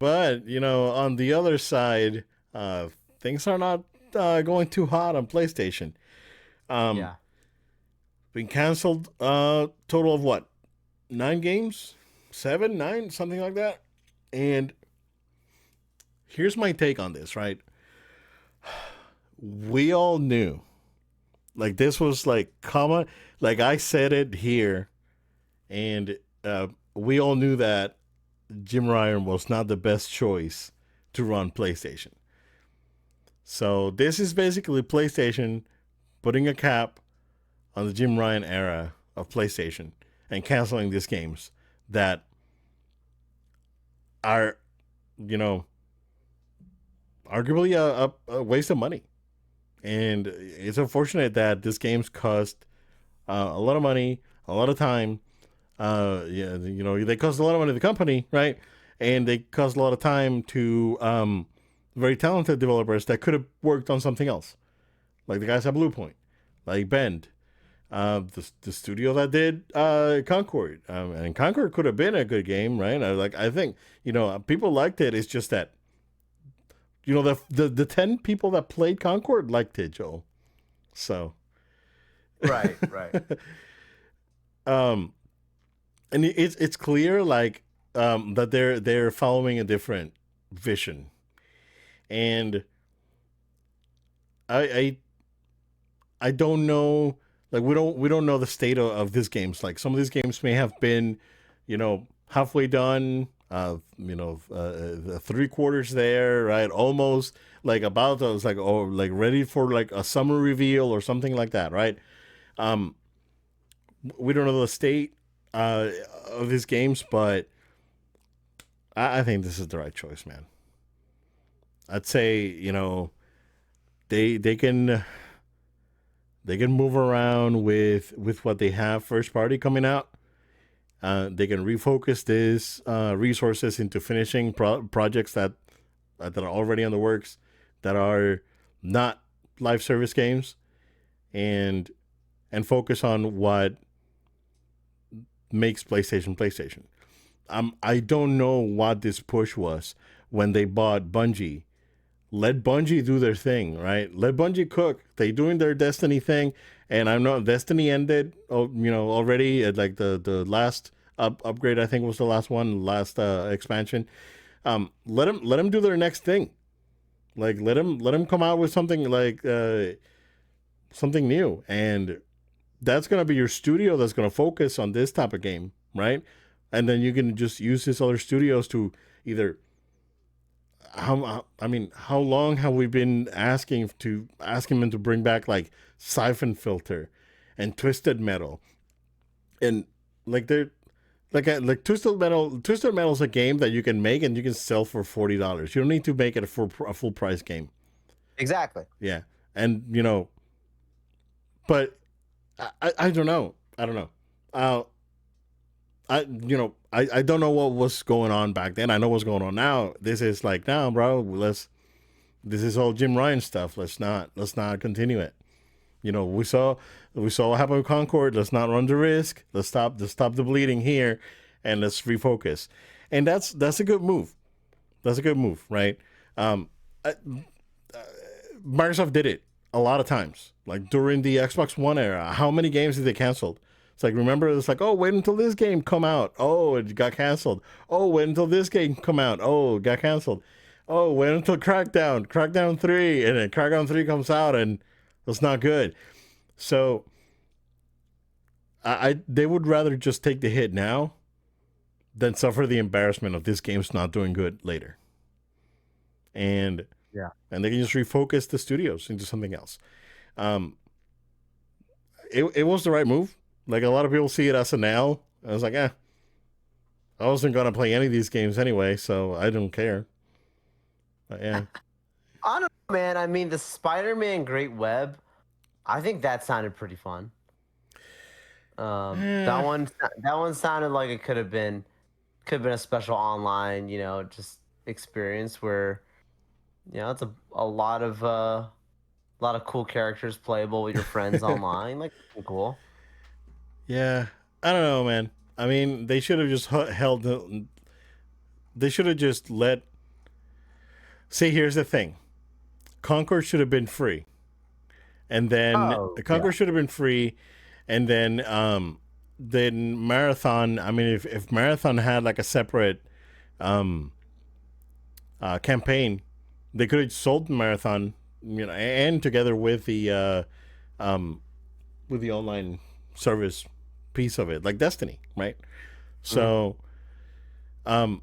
But on the other side, things are not going too hot on PlayStation. Um, Yeah. been canceled. Total of what? 9 games, 7, 9, something like that. And here's my take on this. Right, we all knew, like this was like common. Like I said it here, and we all knew that Jim Ryan was not the best choice to run PlayStation. So this is basically PlayStation putting a cap on the Jim Ryan era of PlayStation and canceling these games that are, you know, arguably a waste of money. And it's unfortunate that these games cost a lot of money, a lot of time. Yeah, they cost a lot of money to the company, right? And they cost a lot of time to very talented developers that could have worked on something else, like the guys at Blue Point, like Bend, the studio that did Concord, and Concord could have been a good game, right? I think people liked it. It's just that the 10 people that played Concord liked it, Joel. So, Right, right. um, and it's clear like that they're following a different vision, and I I don't know. Like we don't know the state of these games. Like some of these games may have been, halfway done. Three quarters there, right? Almost like about those, like like ready for like a summer reveal or something like that, right? Um, we don't know the state uh, of these games, but I think this is the right choice, man. I'd say they can move around with what they have first party coming out. They can refocus these resources into finishing projects that are already in the works, that are not live service games, and focus on what makes PlayStation PlayStation. I don't know what this push was when they bought Bungie. Let Bungie do their thing, right? Let Bungie cook. They doing their Destiny thing, and I know Destiny ended. Oh, already at like the last upgrade. I think was the last one, last expansion. Let them do their next thing. Like let them come out with something like something new, and that's gonna be your studio that's gonna focus on this type of game, right? And then you can just use these other studios to either how long have we been asking them to bring back like Siphon Filter and Twisted Metal, and like they're like Twisted Metal is a game that you can make and you can sell for $40. You don't need to make it a full price game. Exactly. Yeah, and but I don't know. I don't know. Uh, I don't know what was going on back then. I know what's going on now. This is like now, bro. This is all Jim Ryan stuff. Let's not continue it. We saw what happened with Concord. Let's not run the risk. Let's stop the bleeding here, and let's refocus. And that's a good move. That's a good move, right? Um, I, Microsoft did it a lot of times. Like during the Xbox One era, how many games did they cancel? It's like remember it's like, oh, wait until this game come out. Oh, it got canceled. Oh, wait until this game come out. Oh, it got canceled. Oh, wait until Crackdown 3, and then Crackdown 3 comes out and it's not good. So they would rather just take the hit now than suffer the embarrassment of this game's not doing good later. And Yeah. they can just refocus the studios into something else. Um, it was the right move. Like a lot of people see it as an L. I was like, I wasn't gonna play any of these games anyway, so I don't care. But yeah, I don't know, man. I mean, the Spider-Man Great Web, I think that sounded pretty fun. That eh, one sounded like it could have been a special online, just experience where, it's a lot of cool characters playable with your friends online. Like, cool. yeah. I don't know, man. I mean, they should have just held. They should have just let See, here's the thing: Concord should have been free, and then Oh yeah. Concord should have been free, and then Marathon. I mean, if Marathon had like a separate um, campaign, they could have sold Marathon, and together um, with the online service piece of it, like Destiny, right? Mm. So, um,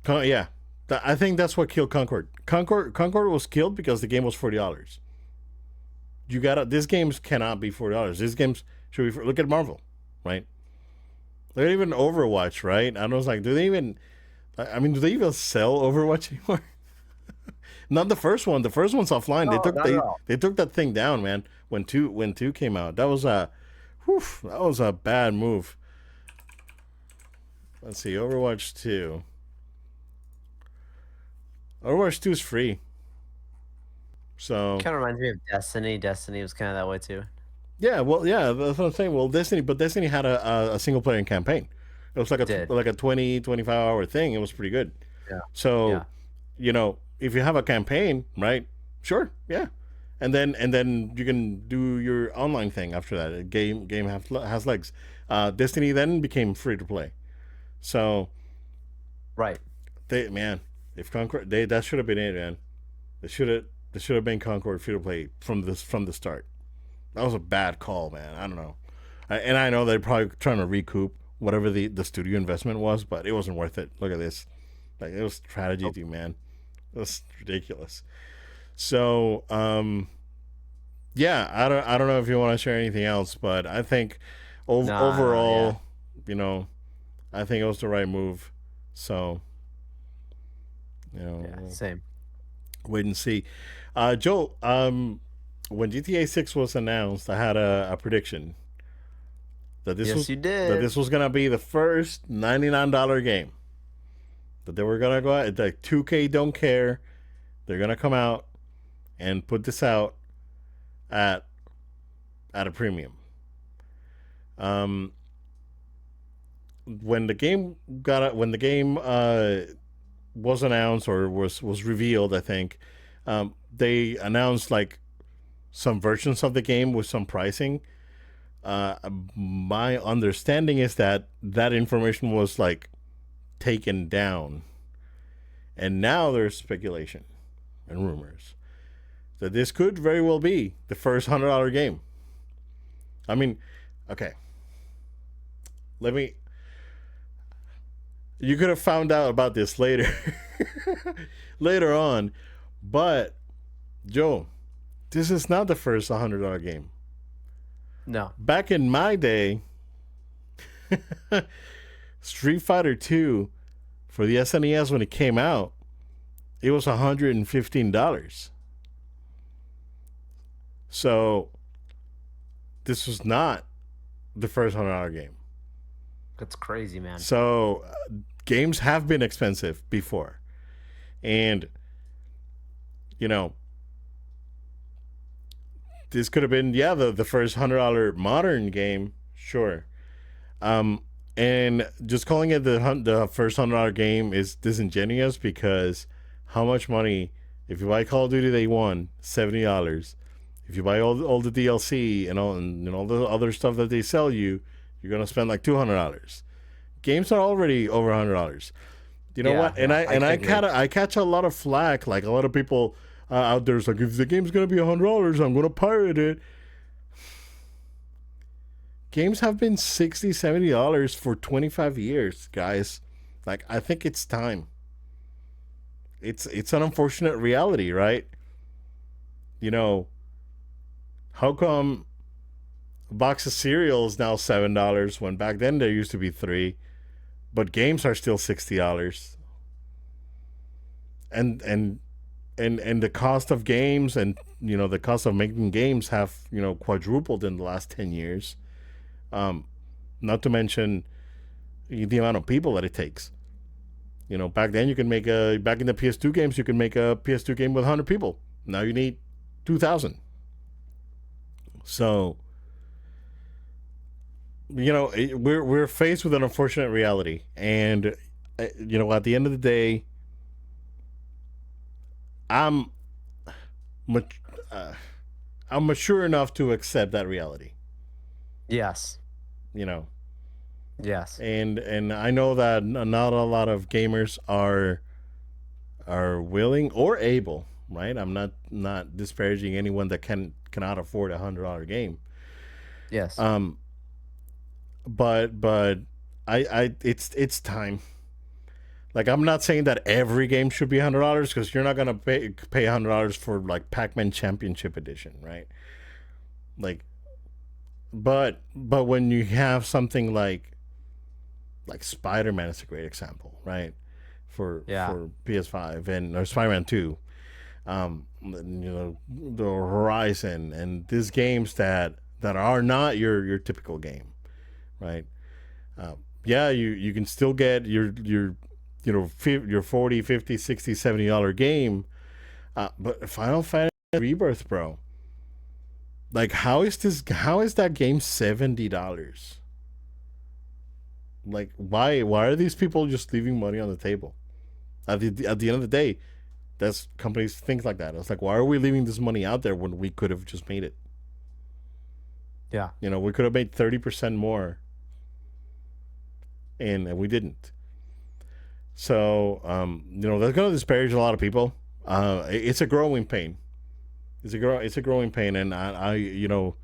yeah, I think that's what killed Concord. Concord was killed because the game was $40. You gotta. These games cannot be $40. These games should be. Look at Marvel, right? Look at even Overwatch, right? I was like, do they even? I mean, do they even sell Overwatch anymore? Not the first one. The first one's offline. No, not at all. They took that thing down, man. When two came out, that was a bad move. Let's see, Overwatch 2. Overwatch 2 is free. So, Kind of reminds me of Destiny. Destiny was kind of that way too. yeah, well, yeah, that's what I'm saying. Well, Destiny had a single player campaign. It was Did. like a 25 hour thing. It was pretty good. Yeah. So, Yeah. if you have a campaign, right? Sure, yeah. And then you can do your online thing after that. Has legs. Destiny then became free to play. So, Right. man, if Concord, that should have been it, man. They should have been Concord free to play from the start. That was a bad call, man. I don't know. And I know they're probably trying to recoup whatever the studio investment was, but it wasn't worth it. Look at this. Like, it was tragedy, Nope. man. It was ridiculous. So, yeah, I don't know if you want to share anything else, but I think Nah. Nah. Yeah. overall, you know, I think it was the right move. So, Yeah. we'll Same. wait and see. Joe, when GTA 6 was announced, I had a prediction that Yes, you this did. was gonna be the first $99 game that they were gonna go out. Like 2K don't care. They're gonna come out and put this out at a premium. Um, when the game was announced or was revealed, I think they announced like some versions of the game with some pricing. Uh, my understanding is that that information was like taken down, and now there's speculation and rumors that this could very well be the first $100 game. I mean, okay, let me. You could have found out about this later, later on, but Joe, this is not the first $100 game. No. Back in my day, Street Fighter 2 for the SNES when it came out, it was $115. So this was not the first $100 game. That's crazy, man. So games have been expensive before, and you know this could have been the first $100 modern game, sure. Um, and just calling it the first $100 game is disingenuous because how much money if you buy Call of Duty Day One, $70. If you buy all the DLC and all the other stuff that they sell you, you're gonna spend like $200. Games are already over $100. You know Yeah. what? Yeah. I can agree. I catch a lot of flack. Like a lot of people out there's like, if the game's gonna be $100, I'm gonna pirate it. Games have been $60, $70 for 25 years, guys. Like, I think it's time. It's an unfortunate reality, right? You know, how come a box of cereal is now $7 when back then there used to be three, but games are still $60, and the cost of games and the cost of making games have quadrupled in the last 10 years. Um, Not to mention the amount of people that it takes. Back then back in the PS2 games you could make a PS2 game with 100 people. Now you need 2,000. So we're faced with an unfortunate reality, and at the end of the day, I'm mat- uh, I'm mature enough to accept that reality. Yes. You know, Yes. and I know that not a lot of gamers are willing or able. Right, I'm not disparaging anyone that cannot afford $100 game. Yes. Um, but I it's time. Like I'm not saying that every game should be $100 because you're not gonna pay $100 for like Pac-Man Championship Edition, right? Like, but when you have something like Spider-Man is a great example, right? Yeah. For PS5 and or Spider-Man 2, the Horizon and these games that are not your typical game, right? Yeah, you can still get your your 40, 50, 60, $70 game. But Final Fantasy Rebirth, bro. Like how is that game $70? Like why are these people just leaving money on the table? At the end of the day, that's companies think like that. It's like why are we leaving this money out there when we could have just made it? Yeah. We could have made 30% more and we didn't. So that's gonna disparage a lot of people. It's a growing pain. It's a growing pain, and I'm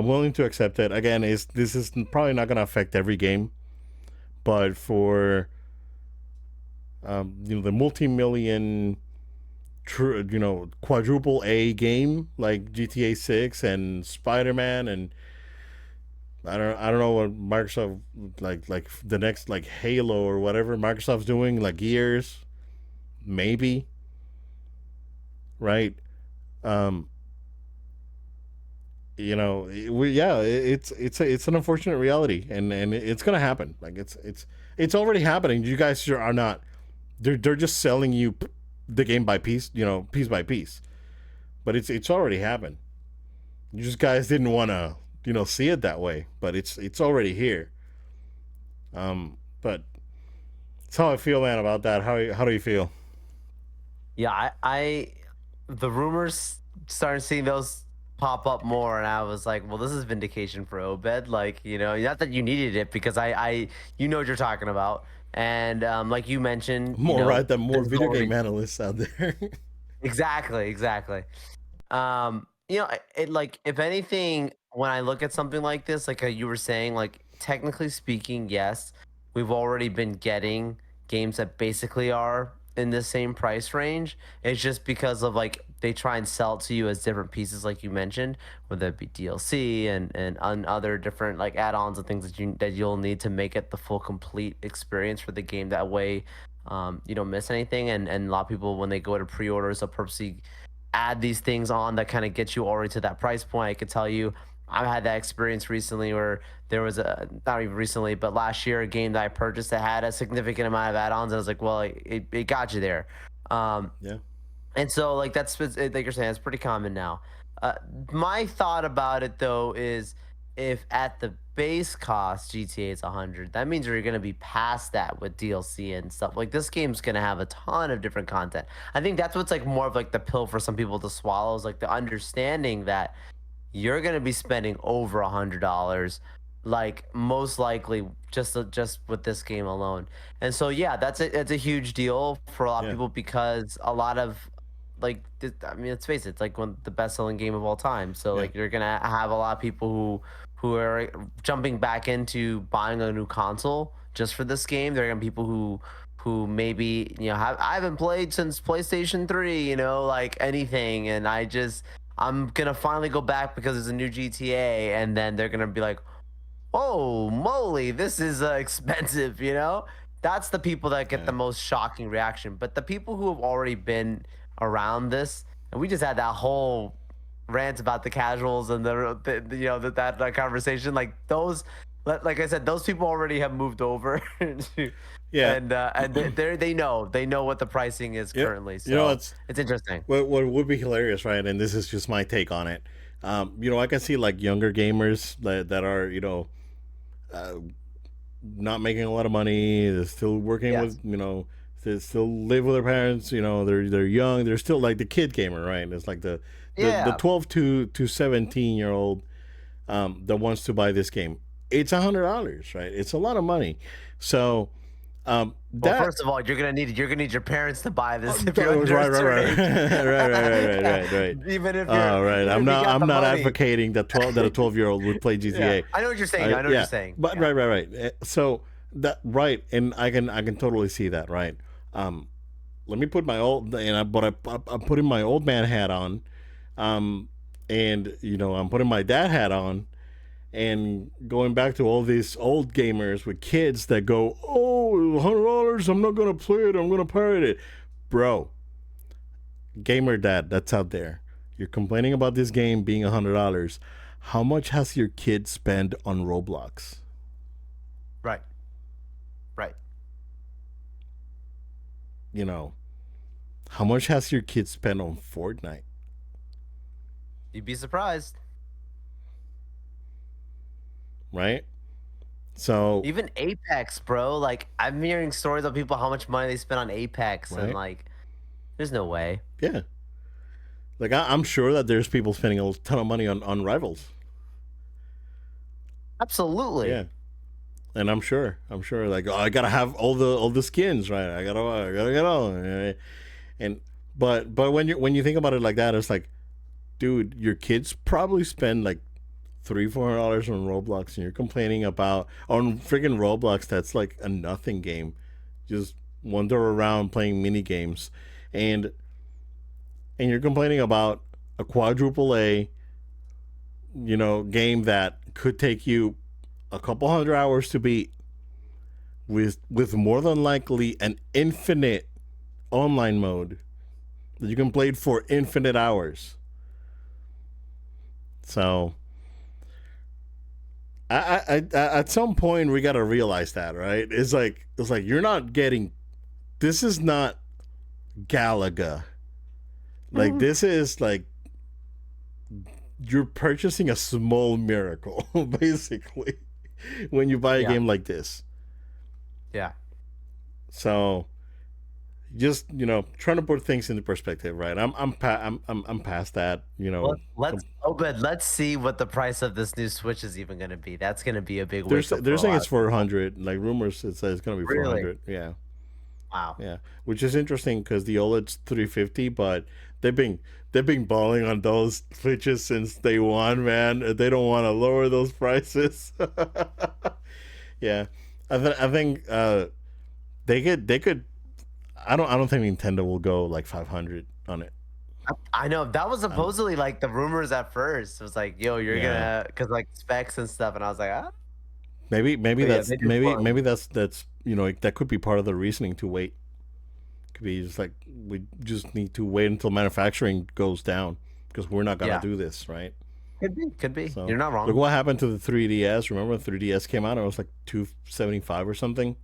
willing to accept it. Again, this is probably not gonna affect every game, but for the multi-million, quadruple A game like GTA 6 and Spider-Man, and I don't know what Microsoft like the next like Halo or whatever Microsoft's doing like Gears maybe, right? Um, it's an unfortunate reality, and it's gonna happen. Like it's already happening. You guys are not. They're just selling you the game by piece, piece by piece. But it's already happened. You just guys didn't want to see it that way, but it's already here. But that's how I feel, man, about that. How do you feel? Yeah. The rumors started seeing those pop up more, and I was like, well, this is vindication for Obed. Like, not that you needed it because you know what you're talking about. And like you mentioned, More right than more there's video game already analysts out there. exactly. Like if anything, when I look at something like this, like you were saying, like technically speaking, yes, we've already been getting games that basically are in the same price range. It's just because of like they try and sell it to you as different pieces, like you mentioned, whether it be DLC and other different like add-ons and things that you'll need to make it the full complete experience for the game. That way, you don't miss anything. And a lot of people when they go to pre-orders, they'll purposely add these things on that kind of get you already to that price point. I could tell you, I've had that experience recently where there was not even recently, but last year, a game that I purchased that had a significant amount of add ons. And I was like, well, it got you there. Um, Yeah, and so, like, like you're saying, it's pretty common now. Uh, my thought about it, though, is if at the base cost GTA is 100, that means you're going to be past that with DLC and stuff. Like, this game's going to have a ton of different content. I think that's what's like more of like the pill for some people to swallow is like the understanding that you're going to be spending over $100, like most likely just with this game alone. And so yeah, it's a huge deal for a lot of yeah, people because a lot of I mean, let's face it, it's like one the best selling game of all time. So yeah, like you're gonna have a lot of people who are jumping back into buying a new console just for this game. There are gonna be people who maybe I haven't played since PlayStation 3, like anything, and I'm gonna finally go back because there's a new GTA, and then they're gonna be like, "Oh, moly, this is expensive," That's the people that get the yeah, most shocking reaction. But the people who have already been around this, and we just had that whole rant about the casuals and that conversation, like those, like I said, those people already have moved over, yeah. and they know what the pricing is Yeah, currently. you know So it's it's interesting. what would be hilarious, right? And this is just my take on it. I can see like younger gamers that are uh, not making a lot of money. They're still working with Yes. They still live with their parents. You know, they're young. They're still like the kid gamer, right? It's like the Yeah. 12 to 17 year old that wants to buy this game. It's $100, right? It's a lot of money. So Well, that first of all, you're gonna need your parents to buy this if you're right, under a right, right, certain right, age. right, right. Even if you're Oh, right. even if you got I'm the not money. advocating that a 12-year-old would play Yeah, GTA. I know what you're saying. I know what you're Yeah, saying. but Yeah. right. So that right, and I can totally see that, right? Um, Let me put my old and I'm putting my old man hat on, um, and you know I'm putting my dad hat on, and going back to all these old gamers with kids that go, oh, $100, I'm not gonna play it, I'm gonna pirate it, bro. Gamer dad, that's out there. You're complaining about this game being $100. How much has your kid spent on Roblox? Right. Right. You know, how much has your kid spent on Fortnite? You'd be surprised. Right? So, Even Apex, bro. Like I'm hearing stories of people how much money they spent on Apex, and right? like, there's no way. Yeah. Like I'm sure that there's people spending a ton of money on Rivals. Absolutely. Yeah. And I'm sure, like, oh, I gotta have all the skins, right? I gotta get all, right? And but when you think about it like that, it's like, dude, your kids probably spend like $300-400 on Roblox, and you're complaining about on freaking Roblox. That's like a nothing game. Just wander around playing mini games, and you're complaining about a quadruple A, you know, game that could take you a couple hundred hours to beat, with more than likely an infinite online mode that you can play it for infinite hours. So at some point we gotta realize that, right? It's like you're not getting, this is not Galaga. Like this is like you're purchasing a small miracle basically when you buy a Yeah. game like this. Yeah. So just, you know, trying to put things into perspective, right? I'm past that, you know. Let's oh good. Let's see what the price of this new Switch is even gonna be. That's gonna be a big wake up for They're a saying lot it's of people. 400. Like rumors, it says it's gonna be Really? 400. Yeah, Wow. yeah, which is interesting because the OLED's 350, but they've been they've been balling on those Switches since day one, man. They don't want to lower those prices. Yeah, I think they could. I don't think Nintendo will go like 500 on it. I know that was Um, supposedly like the rumors at first. It was like, yo, you're yeah, gonna because like specs and stuff, and I was like, ah. maybe But yeah, that's they just want. maybe that's you know that could be part of the reasoning to wait. Could be just like we just need to wait until manufacturing goes down because we're not gonna Yeah, do this, right? could be, could be. So You're not look wrong. what happened to the 3DS. Remember when 3DS came out? It was like 275 or something,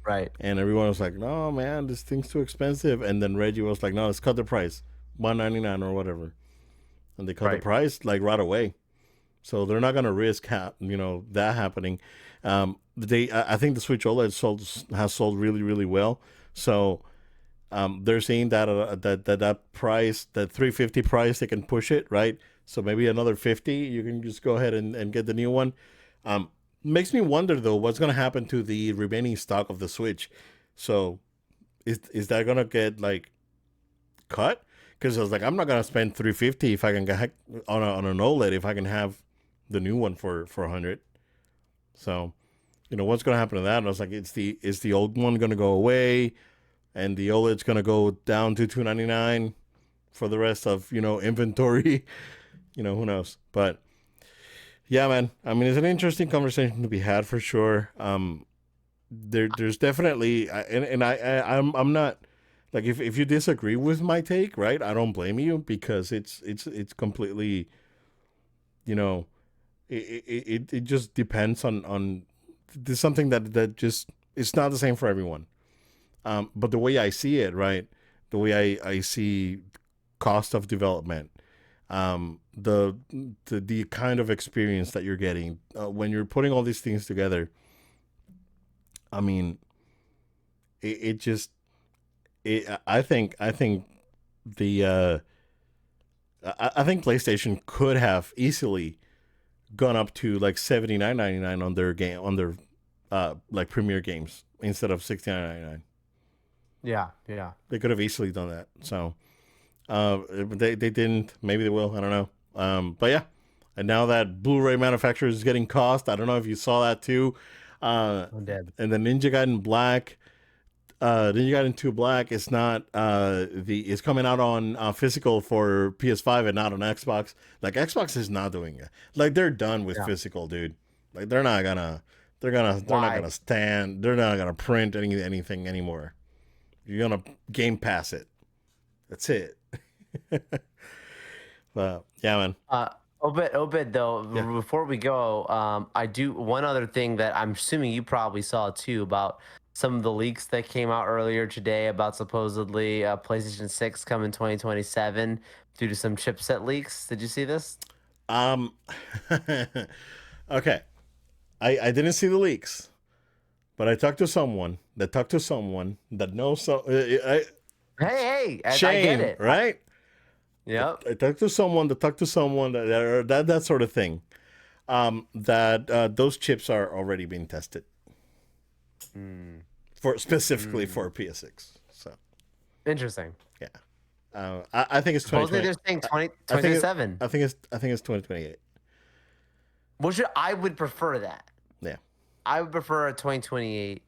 Right, and everyone was like, "No, man, this thing's too expensive." And then Reggie was like, "No, let's cut the price, 199 or whatever," and they cut the right. price like right away. So they're not gonna risk you know that happening. I think the Switch OLED has sold really well. So they're saying that that price, that 350 price, they can push it, right? So maybe another 50, you can just go ahead and get the new one. Um, Makes me wonder though, what's gonna happen to the remaining stock of the Switch? So is that gonna get like cut? Because I was like, I'm not gonna spend 350 if I can get on an OLED if I can have the new one for 100. So you know what's gonna happen to that? And I was like, is the old one gonna go away? And the OLED's gonna go down to 299 for the rest of, you know, inventory. You know, who knows? But yeah, man. I mean, it's an interesting conversation to be had for sure. There's definitely, I'm not like if you disagree with my take, right? I don't blame you because it's completely, you know, it just depends on there's something that just it's not the same for everyone. But the way I see it, right? The way I see cost of development, the kind of experience that you're getting when you're putting all these things together. I mean, it just I think the I think PlayStation could have easily gone up to like 79.99 on their game on their like premier games instead of 69.99. Yeah, yeah. They could have easily done that. So they didn't. Maybe they will. I don't know. But yeah, and now that Blu-ray manufacturers is getting cost, I don't know if you saw that too. I'm dead. And the Ninja Gaiden Black, Ninja Gaiden 2 Black is not the it's coming out on physical for PS5 and not on Xbox. Like Xbox is not doing it. Like they're done with Yeah. physical, dude. Like they're not gonna Why? stand. They're not gonna print anything anymore. You're gonna Game Pass it. That's it. But yeah, man. Uh, Obit though. Yeah. Before we go, I do one other thing that I'm assuming you probably saw too about some of the leaks that came out earlier today about supposedly PlayStation 6 coming 2027 due to some chipset leaks. Did you see this? Um. Okay. I didn't see the leaks, but I talked to someone that knows so. I get Shame, it. right? Yep. I talked to someone that sort of thing. That those chips are already being tested Mm, for specifically mm. for PS6. So Interesting. yeah, I think it's Supposedly 2020. they're saying I think 2027. I think it's 2028. Which I would prefer that. Yeah, I would prefer a 2028,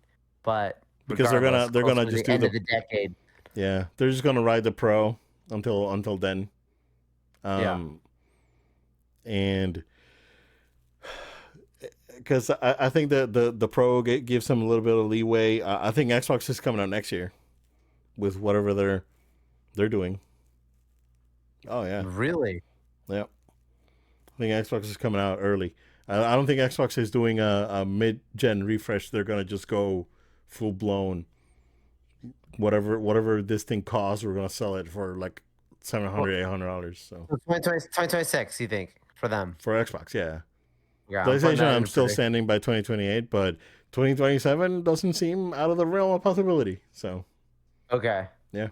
but because they're regardless, gonna they're closer gonna to just the do end the of the decade. yeah they're just gonna ride the Pro until then. Yeah. Um, and because I think that the Pro gives them a little bit of leeway. I think Xbox is coming out next year with whatever they're doing. Oh yeah, Really? yeah. I think Xbox is coming out early. I don't think Xbox is doing a mid-gen refresh. They're gonna just go full blown. Whatever this thing costs, we're gonna sell it for like Well, $700, $800. So 2026, you think, for them? for Xbox, yeah. Yeah, I'm putting PlayStation, that I'm in still prediction. standing by 2028, but 2027 doesn't seem out of the realm of possibility. So Okay. yeah.